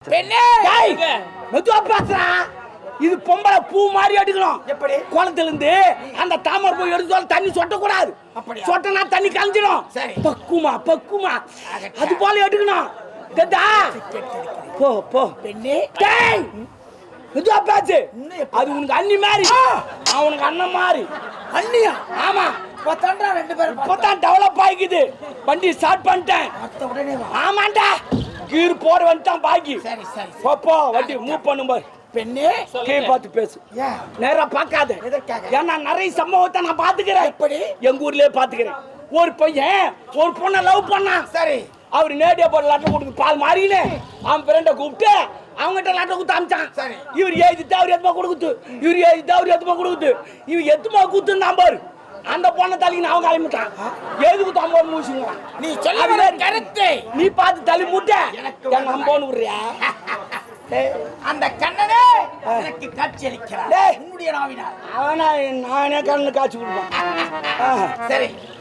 பெண்ணே மெதுவா பேசுறா. இது பொம்பளை பூ மாதிரி எடுக்கணும். எப்படி? குளத்துல இருந்து அந்த தாமரை பூ எடுத்து தண்ணி சொட்டக்கூடாது. சொட்டனா தண்ணி கலஞ்சிடும். பக்குமா பக்குமா அது போல எடுக்கணும். போ போ பெண்ணே. மெதுவா பேசு. அது உனக்கு அண்ணி மாதிரி, அவனுக்கு அண்ணன் மாதிரி. அண்ணியா? ஆமா. இப்பதான் டெவலப் ஆகிக்குது. வண்டி ஸ்டார்ட் பண்ணிட்டேன். ஆமாண்டா, கீர் போட வந்துட்டான் பாக்கி. போ வண்டி மூவ் பண்ணும் பாரு. பெண்ணே கே பார்த்து பேசு. நேரா பார்க்காத. ஏன்னா நிறைய சம்பவத்தை நான் பாத்துக்கிறேன். எப்படி? எங்க ஊர்லயே பாத்துக்கிறேன். ஒரு பையன் ஒரு பொண்ணை லவ் பண்ணான். சரி. அவர் நேடியா போட்டு லட்டை கொடுத்து பால் மாறினே அவன் ஃப்ரெண்டை கூப்பிட்டு அவங்ககிட்ட லட்டை கொடுத்து அமிச்சான். இவர் எழுதிட்டு அவர் எதுமா கொடுக்குது, இவர் எழுதிட்டு அவர் எதுமா கொடுக்குது, இவர் எதுமா கொடுத்துருந்தான் பாரு. அந்த பொண்ணை தள்ளின்னு அவங்க கிளம்பிட்டான். எதுக்கு தம்போன்னு மூச்சுங்க. நீ சொல்ல கருத்து நீ பார்த்து தள்ளி மூட்ட எனக்கு நம்போன்னு விடுறியா? அந்த கண்ணனே எனக்கு காட்சி அளிக்கிறான். உன்னுடைய நாவினார் அவனா நானே கண்ணு காட்சி கொடுப்பான். சரி.